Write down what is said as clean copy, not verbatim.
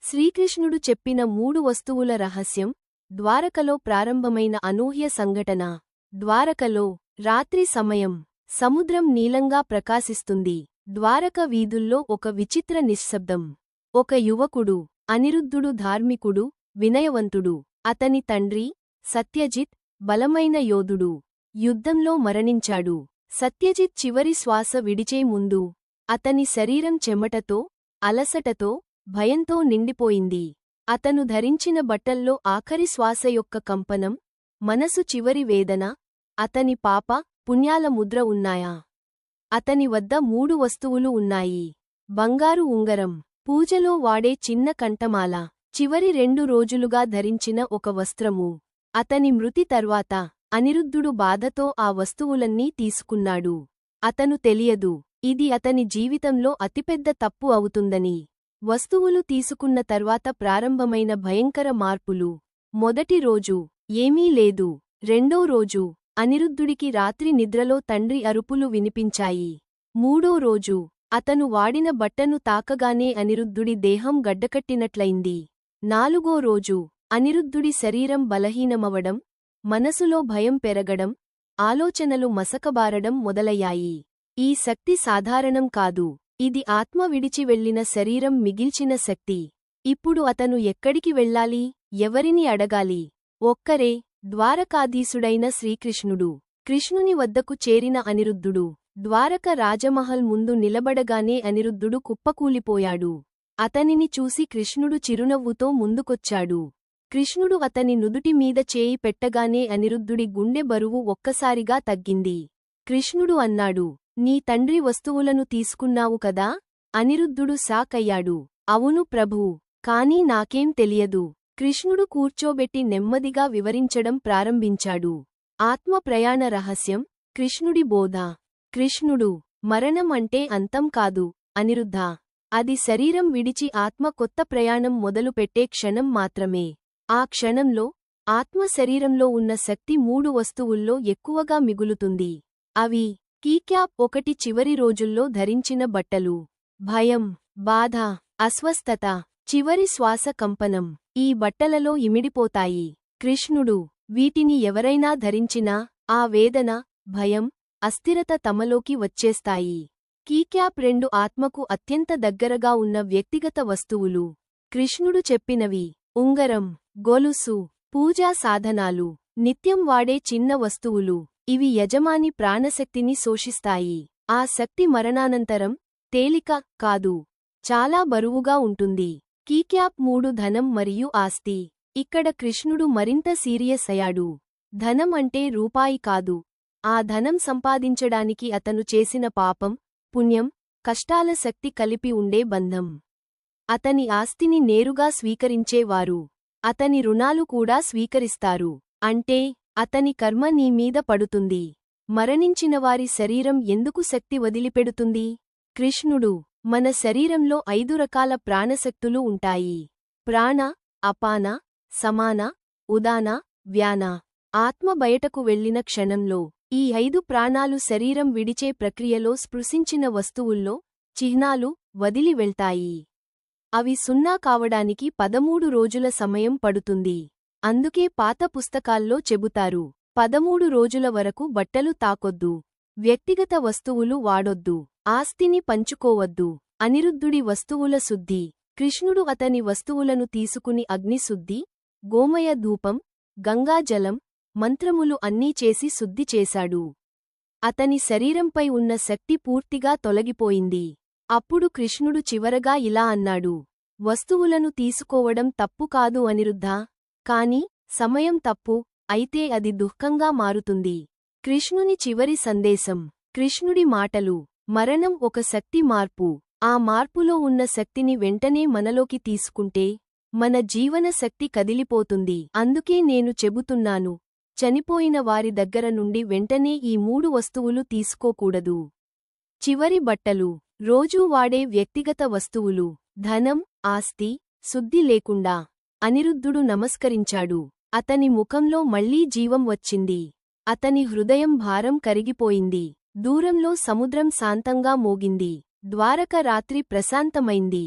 శ్రీకృష్ణుడు చెప్పిన 3 వస్తువుల రహస్యం. ద్వారకలో ప్రారంభమైన అనూహ్య సంఘటన. ద్వారకలో రాత్రి సమయం. సముద్రం నీలంగా ప్రకాశిస్తుంది. ద్వారక వీధుల్లో ఒక విచిత్ర నిశ్శబ్దం. ఒక యువకుడు, అనిరుద్ధుడు ధార్మికుడు, వినయవంతుడు. అతని తండ్రి, సత్యజిత్, బలమైన యోధుడు. యుద్ధంలో మరణించాడు. సత్యజిత్ చివరి శ్వాస విడిచే ముందు అతని శరీరం చెమటతో, అలసటతో, భయంతో నిండిపోయింది. అతను ధరించిన బట్టల్లో ఆఖరి శ్వాస యొక్క కంపనం, మనసు చివరి వేదన. అతని పాప, పుణ్యాల ముద్ర ఉన్నాయా? అతని వద్ద 3 వస్తువులు ఉన్నాయి. బంగారు ఉంగరం, పూజలో వాడే చిన్న కంఠమాల, చివరి 2 రోజులుగా ధరించిన ఒక వస్త్రము. అతని మృతి తర్వాత అనిరుద్ధుడు బాధతో ఆ వస్తువులన్నీ తీసుకున్నాడు. అతను తెలియదు, ఇది అతని జీవితంలో అతిపెద్ద తప్పు అవుతుందని. వస్తువులు తీసుకున్న తర్వాత ప్రారంభమైన భయంకర మార్పులు. మొదటి రోజు ఏమీ లేదు. రెండో రోజు అనిరుద్ధుడికి రాత్రి నిద్రలో తండ్రి అరుపులు వినిపించాయి. మూడో రోజు అతను వాడిన బట్టను తాకగానే అనిరుద్ధుడి దేహం గడ్డకట్టినట్లయింది. నాలుగో రోజు అనిరుద్ధుడి శరీరం బలహీనమవడం, మనసులో భయం పెరగడం, ఆలోచనలు మసకబారడం మొదలయ్యాయి. ఈ శక్తి సాధారణం కాదు. ఇది ఆత్మ విడిచి వెళ్లిన శరీరం మిగిల్చిన శక్తి. ఇప్పుడు అతను ఎక్కడికి వెళ్ళాలి? ఎవరిని అడగాలి? ఒక్కరే, ద్వారకాధీశుడైన శ్రీకృష్ణుడు. కృష్ణుని వద్దకు చేరిన అనిరుద్ధుడు ద్వారక రాజమహల్ ముందు నిలబడగానే అనిరుద్ధుడు కుప్పకూలిపోయాడు. అతనిని చూసి కృష్ణుడు చిరునవ్వుతో ముందుకొచ్చాడు. కృష్ణుడు అతని నుదుటి మీద చేయి పెట్టగానే అనిరుద్ధుడి గుండె బరువు ఒక్కసారిగా తగ్గింది. కృష్ణుడు అన్నాడు, నీ తండ్రి వస్తువులను తీసుకున్నావు కదా? అనిరుద్ధుడు షాకయ్యాడు. అవును ప్రభూ, కానీ నాకేం తెలియదు. కృష్ణుడు కూర్చోబెట్టి నెమ్మదిగా వివరించడం ప్రారంభించాడు. ఆత్మ ప్రయాణ రహస్యం, కృష్ణుడి బోధ. కృష్ణుడు, మరణం అంటే అంతం కాదు అనిరుద్ధా. అది శరీరం విడిచి ఆత్మ కొత్త ప్రయాణం మొదలుపెట్టే క్షణం మాత్రమే. ఆ క్షణంలో ఆత్మ శరీరంలో ఉన్న శక్తి 3 వస్తువుల్లో ఎక్కువగా మిగులుతుంది. అవి కీక్యాప్ 1 చివరి రోజుల్లో ధరించిన బట్టలు. భయం, బాధ, అస్వస్థత, చివరి శ్వాస కంపనం ఈ బట్టలలో ఇమిడిపోతాయి. కృష్ణుడు, వీటిని ఎవరైనా ధరించినా ఆ వేదన, భయం, అస్థిరత తమలోకి వచ్చేస్తాయి. కీక్యాప్ 2 ఆత్మకు అత్యంత దగ్గరగా ఉన్న వ్యక్తిగత వస్తువులు. కృష్ణుడు చెప్పినవి ఉంగరం, గొలుసు, పూజా సాధనాలు, నిత్యం వాడే చిన్న వస్తువులు. ఇవి యజమాని ప్రాణశక్తిని శోషిస్తాయి. ఆ శక్తి మరణానంతరం తేలిక కాదు, చాలా బరువుగా ఉంటుంది. కీక్యాప్ 3 ధనం మరియు ఆస్తి. ఇక్కడ కృష్ణుడు మరింత సీరియస్ అయ్యాడు. ధనం అంటే రూపాయి కాదు. ఆ ధనం సంపాదించడానికి అతను చేసిన పాపం, పుణ్యం, కష్టాల శక్తి కలిపి ఉండే బంధం. అతని ఆస్తిని నేరుగా స్వీకరించేవారు అతని రుణాలు కూడా స్వీకరిస్తారు. అంటే అతని కర్మ నీ మీద పడుతుంది. మరణించినవారి శరీరం ఎందుకు శక్తి వదిలిపెడుతుంది? కృష్ణుడు, మన శరీరంలో 5 రకాల ప్రాణశక్తులు ఉంటాయి. ప్రాణ, అపాన, సమాన, ఉదాన, వ్యాన. ఆత్మ బయటకు వెళ్లిన క్షణంలో ఈ 5 ప్రాణాలు శరీరం విడిచే ప్రక్రియలో స్పృశించిన వస్తువుల్లో చిహ్నాలు వదిలి వెళ్తాయి. అవి సున్నా కావడానికి 13 రోజుల సమయం పడుతుంది. అందుకే పాత పుస్తకాల్లో చెబుతారు, 13 రోజుల వరకు బట్టలు తాకొద్దు, వ్యక్తిగత వస్తువులు వాడొద్దు, ఆస్తిని పంచుకోవద్దు. అనిరుద్ధుడి వస్తువుల శుద్ధి. కృష్ణుడు అతని వస్తువులను తీసుకుని అగ్నిశుద్ధి, గోమయ ధూపం, గంగాజలం, మంత్రములు అన్నీ చేసి శుద్ధి చేశాడు. అతని శరీరంపై ఉన్న శక్తి పూర్తిగా తొలగిపోయింది. అప్పుడు కృష్ణుడు చివరగా ఇలా అన్నాడు, వస్తువులను తీసుకోవడం తప్పు కాదు అనిరుద్ధా, కాని సమయం తప్పు అయితే అది దుఃఖంగా మారుతుంది. కృష్ణుని చివరి సందేశం. కృష్ణుడి మాటలు. మరణం ఒక శక్తి మార్పు. ఆ మార్పులో ఉన్న శక్తిని వెంటనే మనలోకి తీసుకుంటే మన జీవన శక్తి కదిలిపోతుంది. అందుకే నేను చెబుతున్నాను, చనిపోయిన వారి దగ్గర నుండి వెంటనే ఈ 3 వస్తువులు తీసుకోకూడదు. చివరి బట్టలు, రోజూ వాడే వ్యక్తిగత వస్తువులు, ధనం, ఆస్తి, శుద్ధి లేకుండా. అనిరుద్ధుడు నమస్కరించాడు. అతని ముఖంలో మళ్లీ జీవం వచ్చింది. అతని హృదయం భారం కరిగిపోయింది. దూరంలో సముద్రం శాంతంగా మోగింది. ద్వారక రాత్రి ప్రశాంతమైంది.